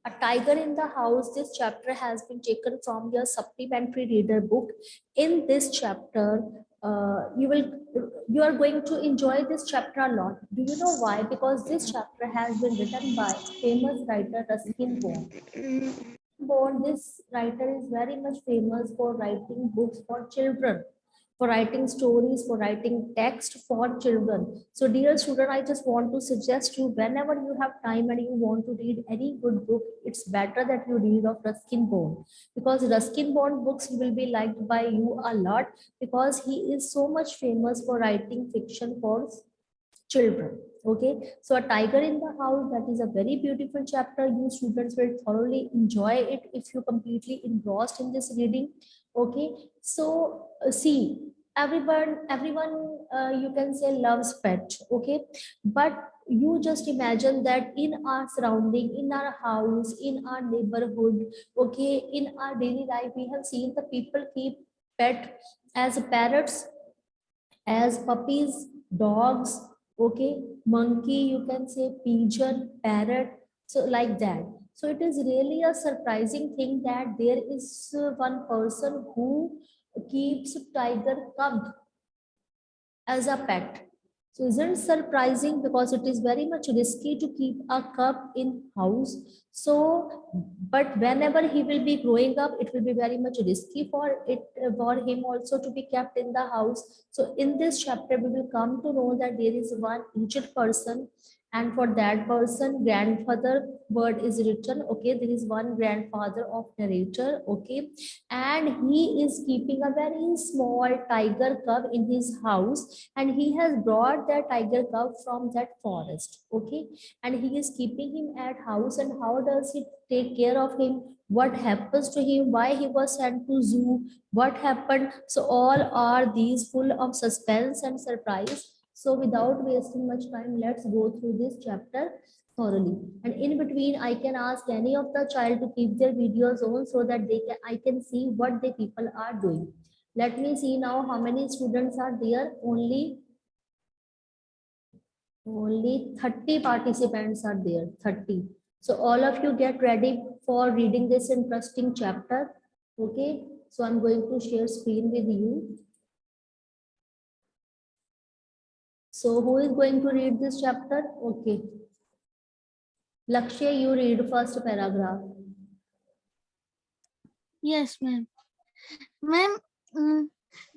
A Tiger in the House. This chapter has been taken from your supplementary reader book. In this chapter, you are going to enjoy this chapter a lot. Do you know why? Because this chapter has been written by famous writer Ruskin Bond. This writer is very much famous for writing books for children, for writing stories, for writing text for children. So, dear student, I just want to suggest you whenever you have time and you want to read any good book, it's better that you read of Ruskin Bond, because Ruskin Bond books will be liked by you a lot, because he is so much famous for writing fiction for children. Okay, so A Tiger in the House, that is a very beautiful chapter. You students will thoroughly enjoy it if you completely engrossed in this reading. Okay, so see, everyone you can say loves pet. Okay, but you just imagine that in our surrounding, in our house, in our neighborhood, okay, in our daily life, we have seen the people keep pet as parrots, as puppies, dogs, okay, monkey, you can say pigeon, parrot, so like that. So it is really a surprising thing that there is one person who keeps tiger cub as a pet. So isn't it surprising, because it is very much risky to keep a cub in house. So, but whenever he will be growing up, it will be very much risky for it, for him also to be kept in the house. So in this chapter, we will come to know that there is one aged person, and for that person, grandfather word is written. Okay, there is one grandfather of narrator. Okay, and he is keeping a very small tiger cub in his house, and he has brought that tiger cub from that forest. Okay, and he is keeping him at house. And how does he take care of him? What happens to him? Why he was sent to zoo? What happened? So all are these full of suspense and surprise. So without wasting much time, let's go through this chapter thoroughly. And in between, I can ask any of the child to keep their videos on, so that I can see what the people are doing. Let me see now how many students are there. Only 30 participants are there. 30. So all of you get ready for reading this interesting chapter. Okay. So I'm going to share screen with you. So who is going to read this chapter? Okay. Lakshya, you read first paragraph. Yes, ma'am. Ma'am,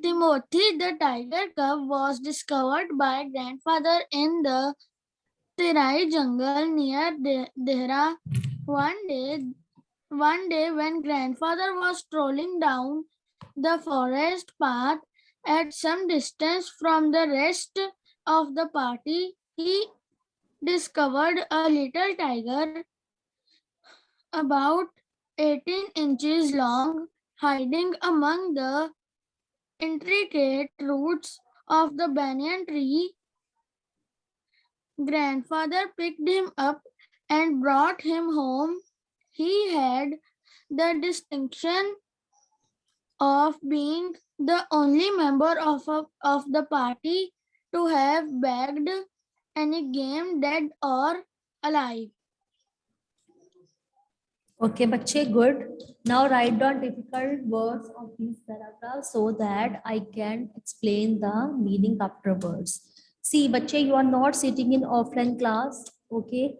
Timothy the tiger cub was discovered by grandfather in the Terai jungle near Dehra. One day when grandfather was strolling down the forest path at some distance from the rest of the party, he discovered a little tiger about 18 inches long, hiding among the intricate roots of the banyan tree. Grandfather picked him up and brought him home. He had the distinction of being the only member of the party to have bagged any game, dead or alive. Okay, bache, good. Now write down difficult words of these paragraphs so that I can explain the meaning afterwards. See, bache, you are not sitting in offline class, okay?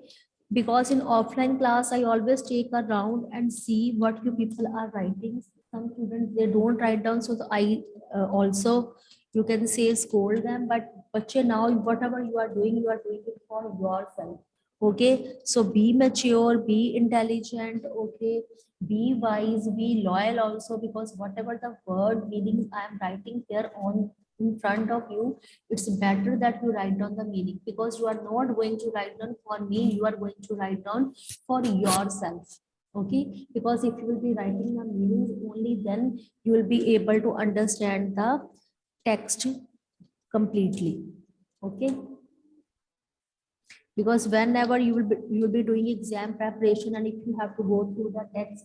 Because in offline class, I always take a round and see what you people are writing. Some students, they don't write down, so I also, you can say, scold them. But bache, now whatever you are doing it for yourself. Okay, so be mature, be intelligent, okay, be wise, be loyal also, because whatever the word meanings I am writing here on in front of you, it's better that you write down the meaning, because you are not going to write down for me, you are going to write down for yourself. Okay, because if you will be writing the meanings, only then you will be able to understand the text completely. Okay, because whenever you will be doing exam preparation, and if you have to go through the text,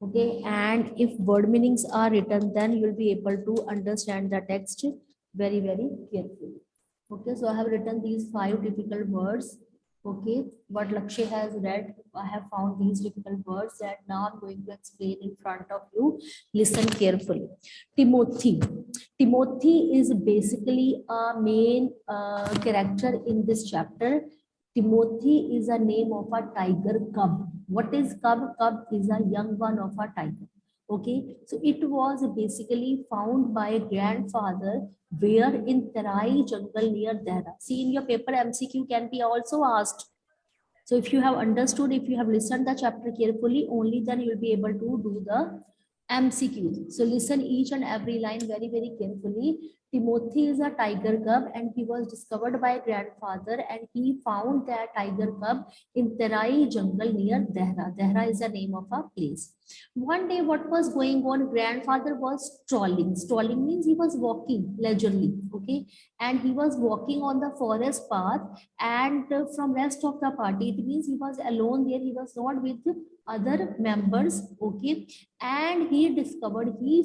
okay, and if word meanings are written, then you will be able to understand the text very carefully. Okay, so I have written these 5 difficult words. Okay, what Lakshay has read, I have found these difficult words that now I'm going to explain in front of you. Listen carefully. Timothy. Timothy is basically a main character in this chapter. Timothy is a name of a tiger cub. What is cub? Cub is a young one of a tiger. Okay, so it was basically found by a grandfather where in Terai jungle near Dehra. See, in your paper MCQ can be also asked. So if you have understood, if you have listened the chapter carefully, only then you will be able to do the MCQs. So listen each and every line very, very carefully. Timothy is a tiger cub and he was discovered by grandfather and he found that tiger cub in Terai jungle near Dehra. Dehra is the name of a place. One day what was going on, grandfather was strolling. Strolling means he was walking leisurely, okay? And he was walking on the forest path and from rest of the party, it means he was alone there, he was not with other members, okay? And he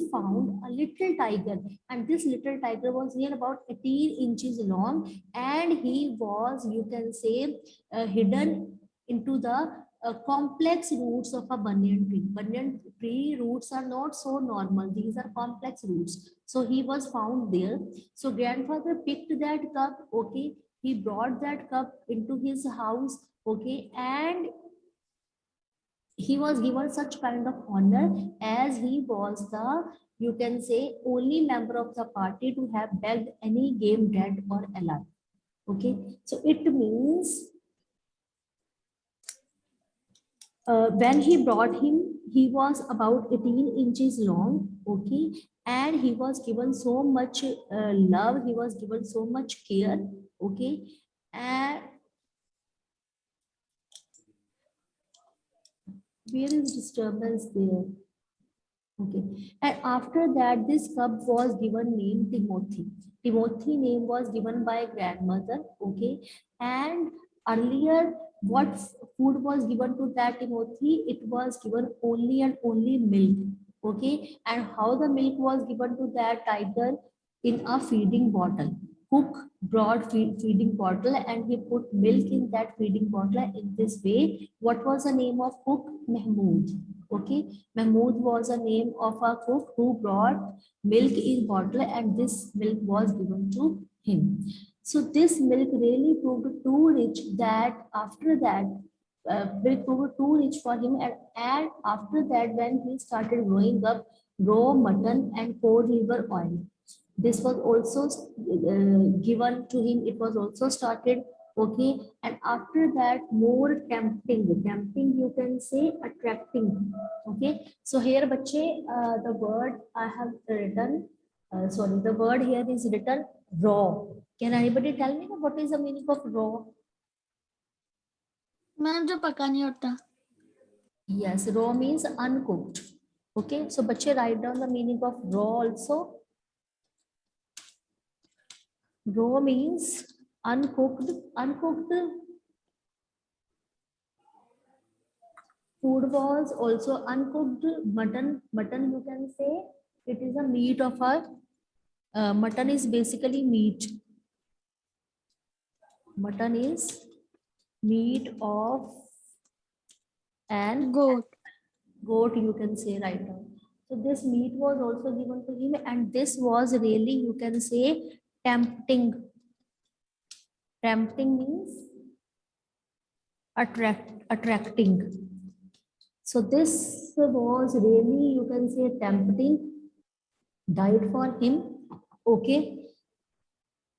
found a little tiger, and this little tiger was near about 18 inches long, and he was, you can say, hidden into the complex roots of a banyan tree. Banyan tree roots are not so normal, these are complex roots. So he was found there. So grandfather picked that cup, okay? He brought that cup into his house, okay? And he was given such kind of honor as he was the, you can say, only member of the party to have begged any game dead or alive, okay? So it means when he brought him, he was about 18 inches long, okay? And he was given so much love, he was given so much care, okay? And where is disturbance there? Okay. And after that, this cub was given name Timothy. Timothy name was given by grandmother. Okay. And earlier, what food was given to that Timothy? It was given only and only milk. Okay. And how the milk was given to that tiger? In a feeding bottle. Cook brought feeding bottle and he put milk in that feeding bottle in this way. What was the name of cook? Mahmood. Okay. Mahmood was a name of a cook who brought milk in bottle and this milk was given to him. So this milk really proved too rich that after that, milk proved too rich for him, and after that when he started growing up, raw mutton and cold liver oil. This was also given to him. It was also started, okay? And after that, more tempting you can say, attracting, okay? So here bache, the word I have written, sorry, the word here is written raw. Can anybody tell me what is the meaning of raw? Ma'am जो पका नहीं होता. Yes, raw means uncooked. Okay, so bache write down the meaning of raw also. Raw means uncooked. Uncooked food was also uncooked mutton. Mutton, you can say, it is a meat of a mutton is basically meat. Mutton is meat of an Goat. goat, you can say, right now. So this meat was also given to him, and this was really, you can say, tempting. Tempting means attracting. So this was really, you can say, tempting diet for him, okay?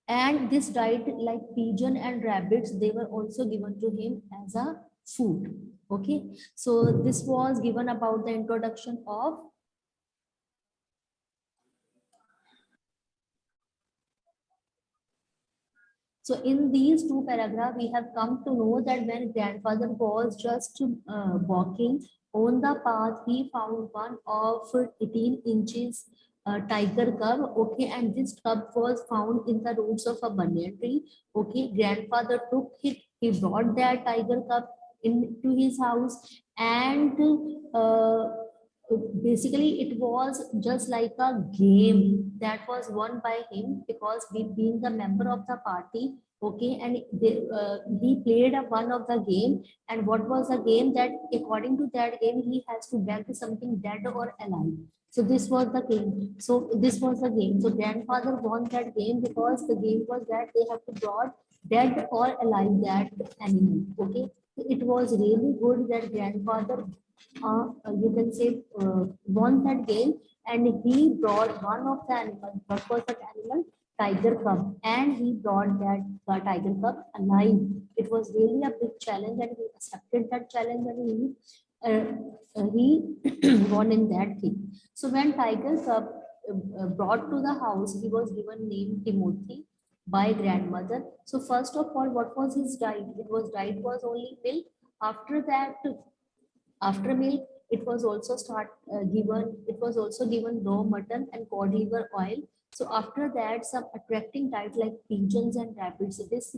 And this diet, like pigeon and rabbits, they were also given to him as a food, okay? So this was given about the introduction of. So in these two paragraphs, we have come to know that when grandfather was just walking on the path, he found one of 18 inches tiger cub, okay, and this cub was found in the roots of a banyan tree, okay. Grandfather took it, he brought that tiger cub into his house, and uh, basically it was just like a game that was won by him because being the member of the party, Okay, and he played one of the game, and what was the game? That according to that game he has to beg something dead or alive. So this was the game. So this was the game. So grandfather won that game because the game was that they have to draw dead or alive that animal. Okay, it was really good that grandfather, you can say, won that game, and he brought one of the animals. What was that animal? Tiger cub, and he brought that tiger cub alive. It was really a big challenge, and he accepted that challenge, and he won in that thing. So when tiger cub brought to the house, he was given name Timothy by grandmother. So first of all, what was his diet? Diet was only milk. After that, after milk, it was also given raw mutton and cod liver oil. So after that, some attracting diet like pigeons and rabbits. This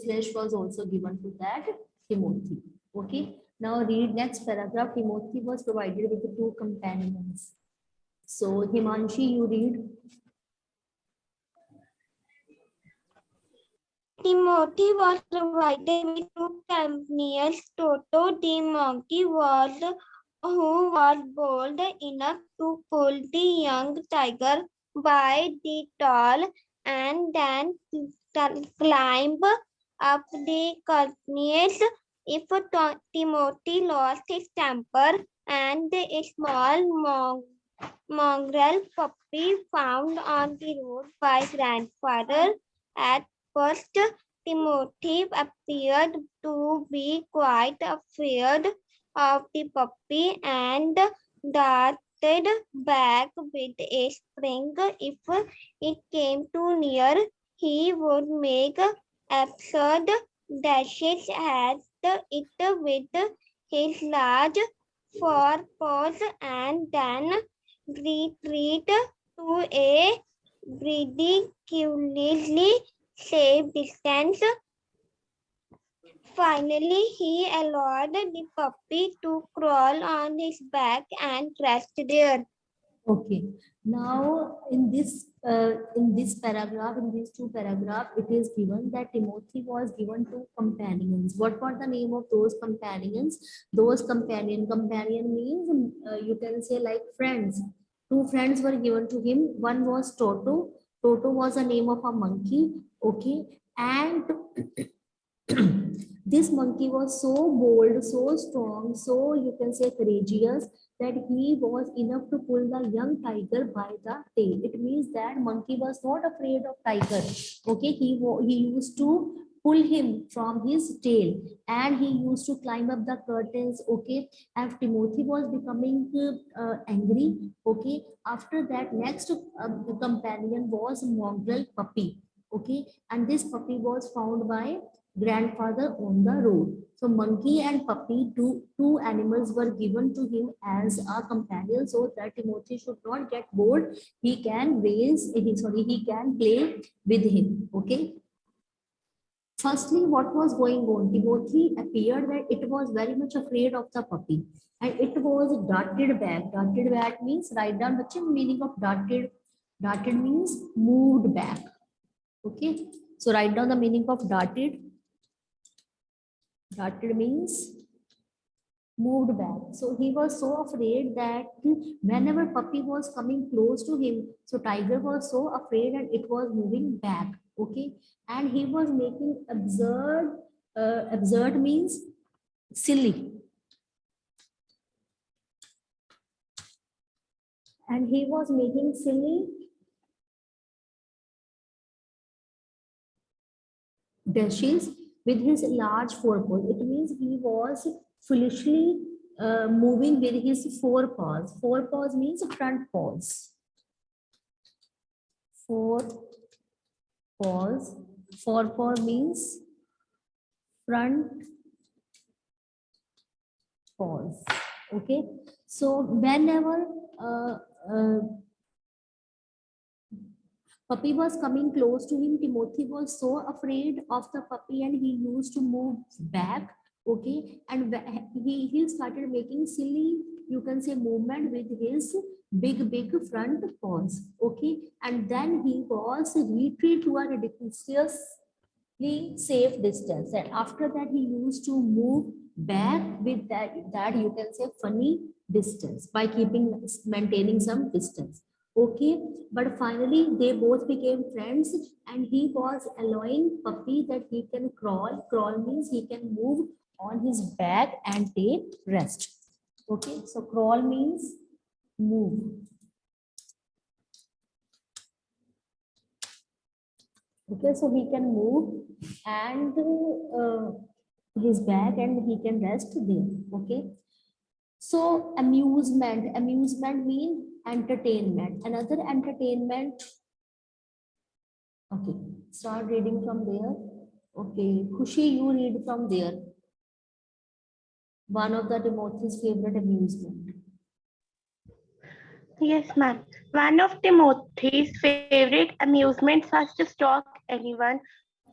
flesh was also given to that Timothy. Okay. Now read next paragraph. Timothy was provided with two companions. So Himanshi, you read. Timothy was provided with two companions. Toto the monkey who was bold enough to pull the young tiger by the tail and then climb up the cornice. If Timothy lost his temper and a small mongrel puppy found on the road by grandfather, at first, Timothy appeared to be quite afraid of the puppy and darted back with a spring. If it came too near, he would make absurd dashes at it with his large forepaws and then retreat to a ridiculously safe distance. Finally, he allowed the puppy to crawl on his back and rest there. Okay. Now, in this paragraph, in these two paragraphs, it is given that Timothy was given two companions. What were the name of those companions? Those companion means, you can say, like friends. Two friends were given to him. One was Toto. Toto was the name of a monkey. Okay, and this monkey was so bold, so strong, so you can say courageous, that he was enough to pull the young tiger by the tail. It means that monkey was not afraid of tiger. Okay, he used to pull him from his tail, and he used to climb up the curtains. Okay, and Timothy was becoming angry. Okay, after that, next companion was mongrel puppy. Okay, and this puppy was found by grandfather on the road. So monkey and puppy, two animals were given to him as a companion, so that Timothy should not get bored. He can he can play with him. Okay. Firstly, what was going on? Timothy appeared that it was very much afraid of the puppy, and it was darted back. Darted back means, write down the meaning of darted. Darted means moved back. Okay. So write down the meaning of darted. Darted means moved back. So he was so afraid that whenever puppy was coming close to him, so tiger was so afraid and it was moving back. Okay, and he was making absurd. Absurd means silly, and he was making silly dashes with his large forepaws. It means he was foolishly moving with his forepaws. Forepaws means front paws. Forepaws. Forepaw means front paws. Okay. So whenever uh, uh, puppy was coming close to him, Timothy was so afraid of the puppy, and he used to move back. Okay, and he started making silly, you can say, movement with his big front paws. Okay, and then he was retreat to a ridiculously safe distance, and after that he used to move back with that you can say funny distance by maintaining some distance. Okay, but finally they both became friends, and he was allowing puppy that he can crawl means he can move on his back and take rest. Okay, so crawl means move. Okay, so he can move and his back and he can rest there. Okay, so amusement means entertainment. Another entertainment. Okay, start reading from there. Okay, Khushi, you read from there. One of the Timothy's favorite amusement. Yes, ma'am. One of Timothy's favorite amusements was to stalk anyone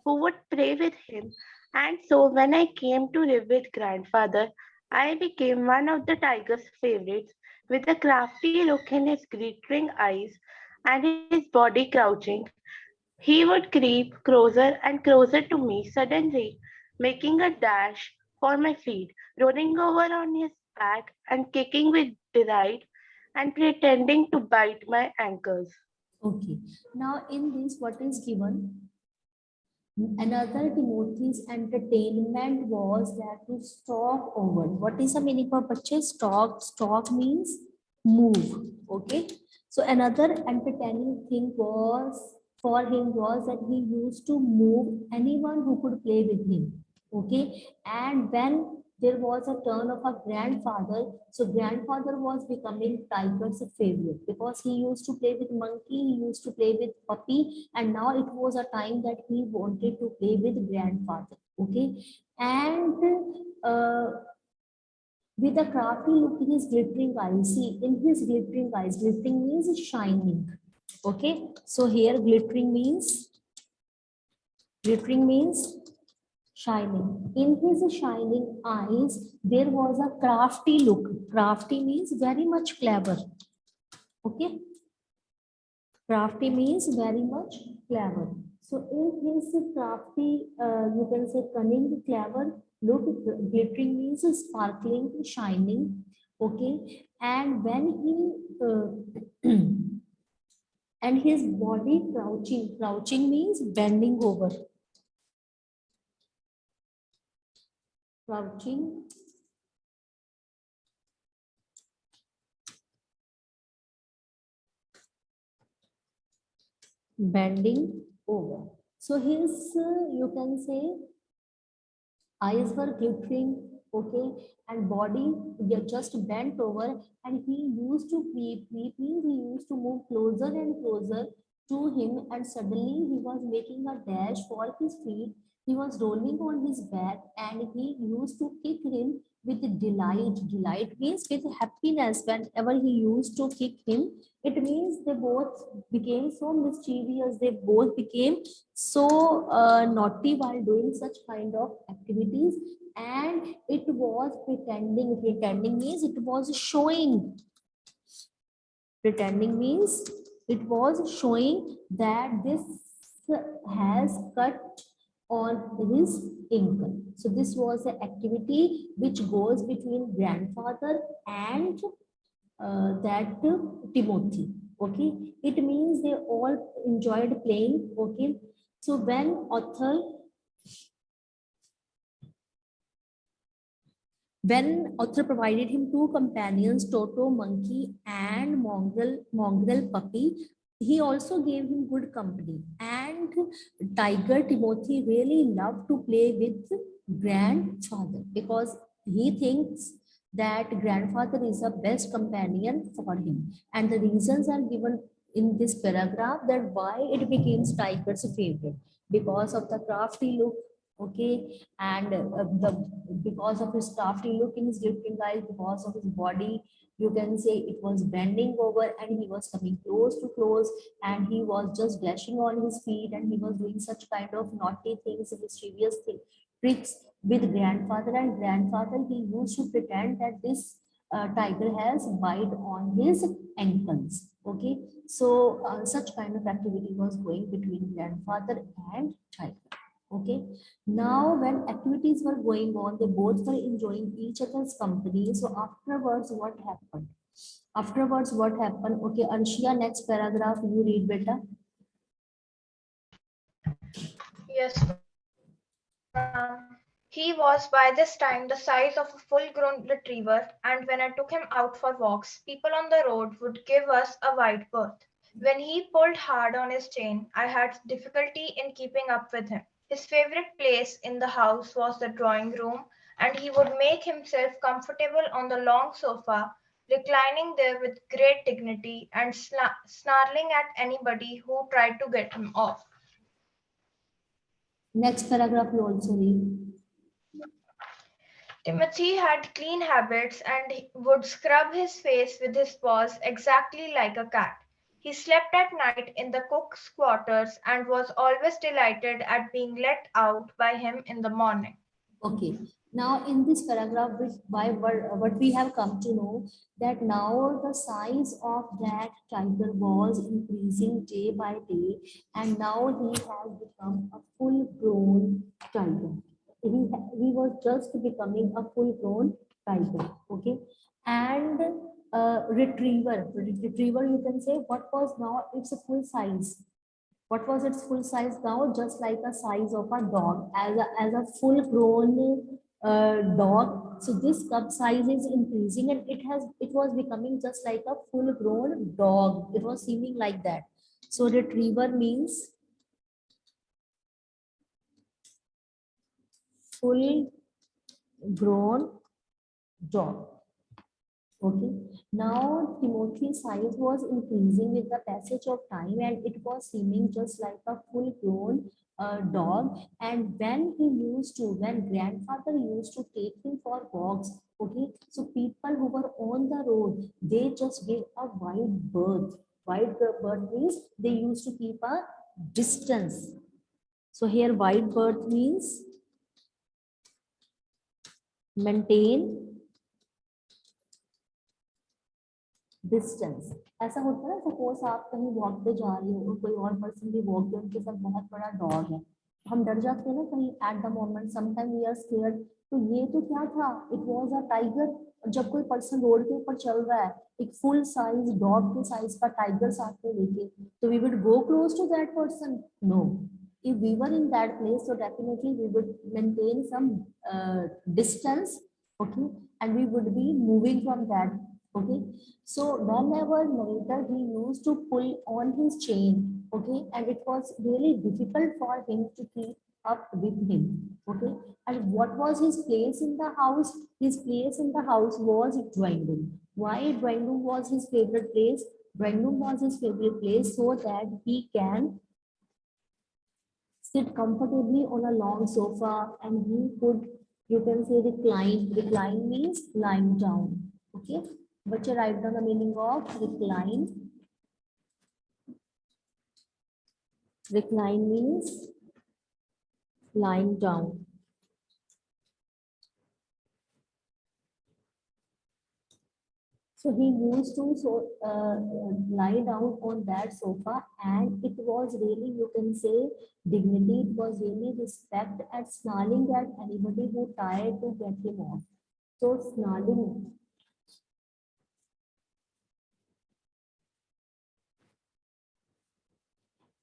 who would play with him. And so when I came to live with grandfather, I became one of the tiger's favorites with a crafty look in his glittering eyes and his body crouching. He would creep closer and closer to me, suddenly making a dash for my feet, rolling over on his back and kicking with delight and pretending to bite my ankles. Okay, now in this, what is given? Another Timothy's entertainment was that to stalk over. What is the meaning of purchase? Stalk. Stalk means move. Okay. So another entertaining thing was for him was that he used to move anyone who could play with him. Okay. And when there was a turn of a grandfather, so grandfather was becoming tiger's favorite because he used to play with monkey, he used to play with puppy, and now it was a time that he wanted to play with grandfather. Okay, and uh, with a crafty look in his glittering eyes. See, in his glittering eyes, glittering means shining. Okay, so here glittering means shining. In his shining eyes, there was a crafty look. Crafty means very much clever. Okay, crafty means very much clever. So in his crafty, you can say cunning, clever look, glittering means sparkling, shining. Okay, and when he and his body crouching means bending over, crouching, bending over. So his, you can say, eyes were glittering, okay, and body just bent over, and he used to creep means he used to move closer and closer to him, and suddenly he was making a dash for his feet. He was rolling on his back, and he used to kick him with delight. Delight means with happiness. Whenever he used to kick him, it means they both became so mischievous, they both became so naughty while doing such kind of activities, and it was pretending means it was showing, pretending means it was showing that this has cut on his ankle. So this was an activity which goes between grandfather and that Timothy. Okay, it means they all enjoyed playing. Okay, so when author provided him two companions, Toto monkey and mongrel puppy, he also gave him good company. And tiger Timothy really loved to play with grandfather because he thinks that grandfather is the best companion for him. And the reasons are given in this paragraph that why it became tiger's favorite, because of the crafty look. Okay, and because of his crafty look in his glittering eyes, because of his body, you can say it was bending over, and he was coming close to close, and he was just dashing on his feet, and he was doing such kind of naughty things, tricks with grandfather. And grandfather, he used to pretend that this tiger has bite on his ankles. Okay, so such kind of activity was going between grandfather and tiger. Okay, now when activities were going on, they both were enjoying each other's company. So afterwards, what happened? Afterwards, what happened? Okay, Arshia, next paragraph you read, beta. Yes, ma'am. He was by this time the size of a full-grown retriever, and when I took him out for walks, people on the road would give us a wide berth. When he pulled hard on his chain, I had difficulty in keeping up with him. His favorite place in the house was the drawing room, and he would make himself comfortable on the long sofa, reclining there with great dignity and snarling at anybody who tried to get him off. Next paragraph you also read. Timothy had clean habits and he would scrub his face with his paws exactly like a cat. He slept at night in the cook's quarters and was always delighted at being let out by him in the morning. Okay. Now in this paragraph, what we have come to know that now the size of that tiger was increasing day by day, and now he has become a full-grown tiger. He was just becoming a full-grown tiger. Okay, and retriever you can say what was now it's a full size. What was its full size now? Just like a size of a dog, as a full grown dog. So this cub size is increasing, and it was becoming just like a full grown dog. It was seeming like that. So retriever means full grown dog. Okay. Now Timothy's size was increasing with the passage of time, and it was seeming just like a full-grown dog. And when grandfather used to take him for walks, okay, so people who were on the road, they just gave a wide berth. Wide berth means they used to keep a distance. So here wide berth means maintain distance. ऐसा होता है ना, suppose आप कहीं walk पे जा रही हो और कोई और पर्सन भी वॉक पे उनके साथ बहुत बड़ा डॉग है, हम डर जाते हैं ना कहीं at the moment, sometime we are scared. तो ये तो क्या था, इट वाज अ टाइगर. जब कोई पर्सन रोड के ऊपर चल रहा है एक फुल साइज डॉग के साइज का टाइगर साथ में लेके, तो we would go close to that person? No. If we were in that place, so definitely we would maintain some distance, okay, and we would be moving from that. Okay, so whenever narrator he used to pull on his chain, okay, and it was really difficult for him to keep up with him. Okay, and what was his place in the house? His place in the house was drawing room. Why drawing room was his favorite place? Drawing room was his favorite place so that he can sit comfortably on a long sofa, and he could, you can say, recline. Recline means lying down. Okay, but you write down the meaning of recline. Recline means lying down. So he used to lie down on that sofa, and it was really, you can say, dignity. It was really respect at snarling at anybody who tried to get him off. So snarling.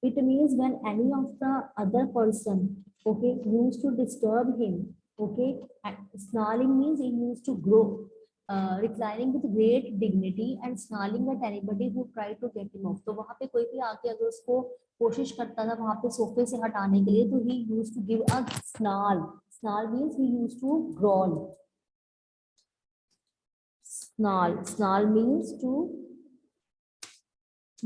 It means when any of the other person, okay, used to disturb him, okay, and snarling means he used to grow. Reclining with great dignity and snarling at anybody who tried to get him off. तो वहाँ पे कोई भी आके अगर उसको कोशिश करता था वहाँ पे सोफे से हटाने के लिए, तो he used to give a snarl. Snarl means he used to growl. Snarl. Snarl means to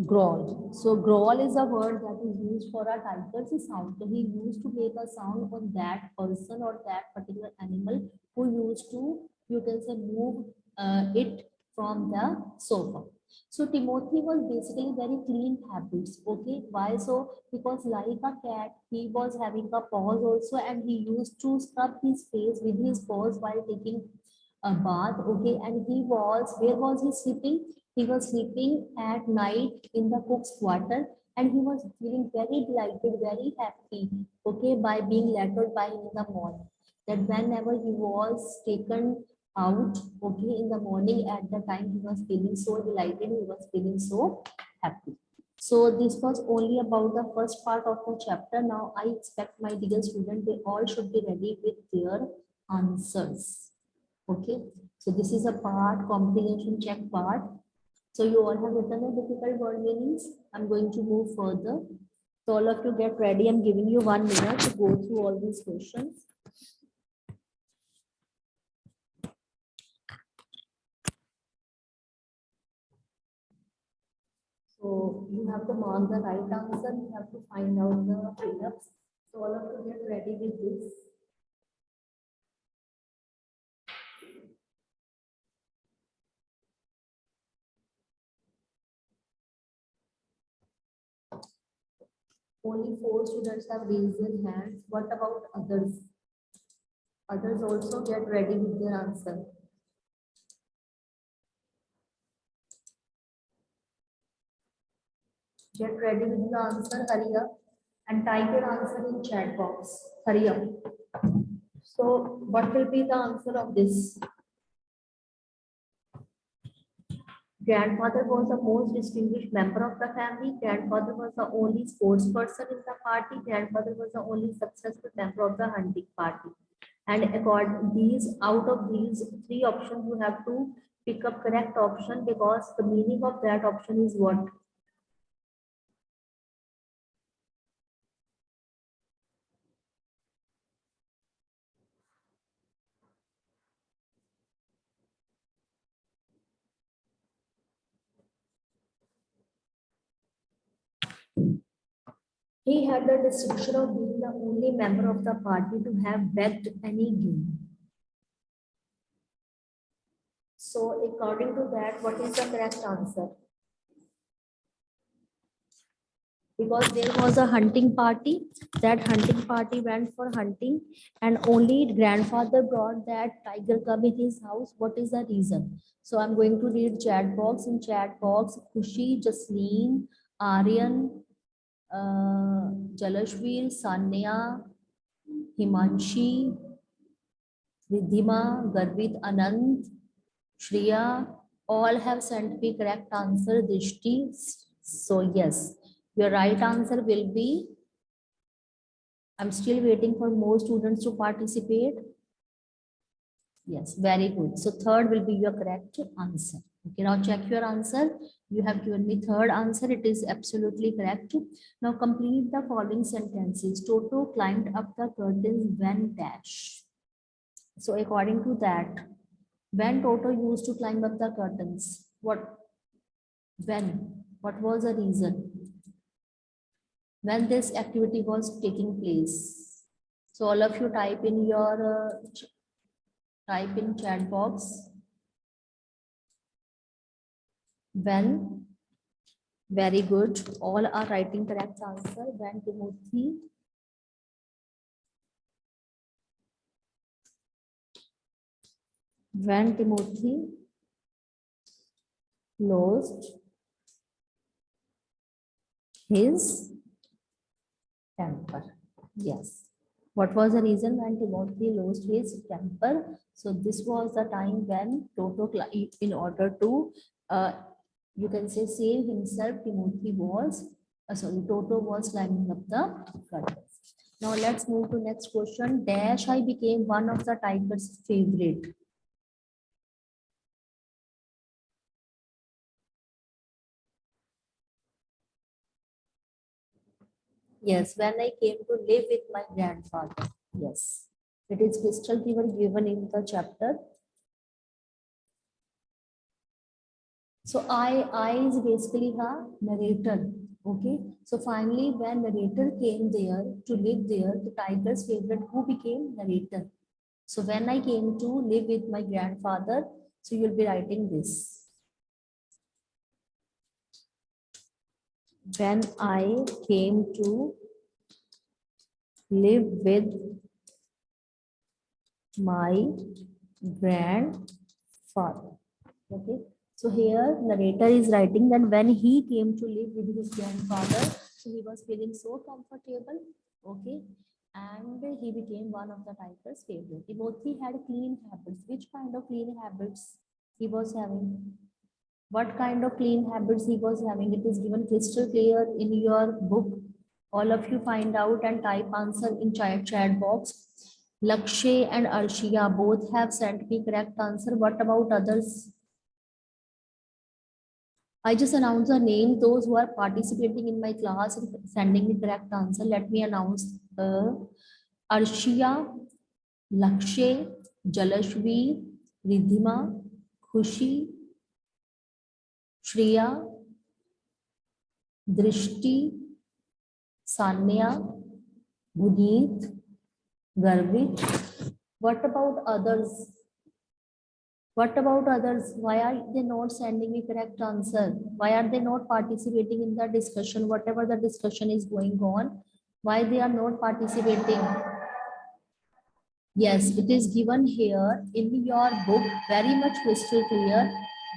growl. So growl is a word that is used for a tiger's sound. So he used to make a sound on that person or that particular animal who used to, you can say, move it from the sofa. So Timothy was basically very clean habits. Okay, why so? Because like a cat, he was having a paws also, and he used to scrub his face with his paws while taking a bath, okay, and where was he sleeping? He was sleeping at night in the cook's quarter, and he was feeling very delighted, very happy, okay, by being lettered by him in the morning. That whenever he was taken out, okay, in the morning at the time, he was feeling so delighted, he was feeling so happy. So this was only about the first part of the chapter. Now I expect my dear students, they all should be ready with their answers. Okay, so this is a part, comprehension check part. So you all have written the difficult word meanings. I'm going to move further. So all of you get ready. I'm giving you 1 minute to go through all these questions. So you have to mark the right answer. You have to find out the fill-ups. So all of you get ready with this. Only 4 students have raised their hands. What about others? Others also get ready with their answer. Get ready with the answer, hurry up, and type your answer in chat box. Hurry up. So what will be the answer of this? Grandfather was the most distinguished member of the family. Grandfather was the only sports person in the party. Grandfather was the only successful member of the hunting party. And out of these 3 options, you have to pick up correct option, because the meaning of that option is what? He had the distinction of being the only member of the party to have backed any game. So according to that, what is the correct answer? Because there was a hunting party, that hunting party went for hunting, and only grandfather brought that tiger cub in his house. What is the reason? So I'm going to read chat box. In chat box, Khushi, Jasleen, Aryan, Jalashveer, Sanya, Himanshi, Riddhima, Garvit, Anand, Shreya, all have sent me correct answer. Drishti. So yes, your right answer will be, I'm still waiting for more students to participate. Yes, very good. So third will be your correct answer. Okay, now check your answer. You have given me third answer. It is absolutely correct. Now complete the following sentences. Toto climbed up the curtains when dash. So according to that, when Toto used to climb up the curtains, what was the reason? When this activity was taking place? So all of you type in your type in chat box. When, very good. All are writing correct answer. When Timothy lost his temper. Yes. What was the reason when Timothy lost his temper? So this was the time when Toto, in order to, you can say, save himself, Toto was climbing up the curtains. Now let's move to next question. Dash I became one of the tiger's favorite. Yes, when I came to live with my grandfather. Yes, it is crystal clear given in the chapter. So I is basically a narrator. Okay. So finally, when narrator came there to live there, the tiger's favorite, who became narrator. So when I came to live with my grandfather, so you'll be writing this. When I came to live with my grandfather. Okay, so here narrator is writing that when he came to live with his grandfather, so he was feeling so comfortable. Okay, and he became one of the tiger's favorite. Timothy had clean habits. Which kind of clean habits he was having? What kind of clean habits he was having? It is given crystal clear in your book. All of you find out and type answer in chat box. Lakshay and Arshia both have sent me correct answer. What about others? I just announced the name, those who are participating in my class and sending me correct answer. Let me announce Arshia, Lakshay, Jalashvi, Ridhima, Khushi, Shreya, Drishti, Sanya, Guneet, Garvit. What about others? What about others? Why are they not sending me correct answer? Why are they not participating in the discussion? Whatever the discussion is going on, why they are not participating? Yes, it is given here in your book, very much crystal clear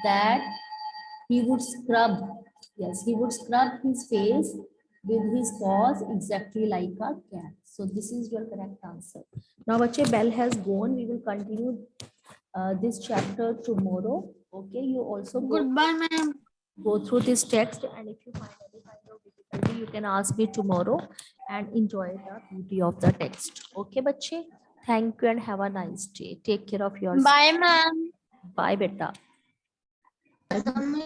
that he would scrub. Yes, he would scrub his face with his paws exactly like a cat. So this is your correct answer. Now, bache, bell has gone. We will continue this chapter tomorrow. Okay, you also Goodbye, ma'am. go through this text, and if you find any kind of difficulty, you can ask me tomorrow and enjoy the beauty of the text. Okay, bache. Thank you and have a nice day. Take care of yourself. Bye, ma'am. Bye, beta.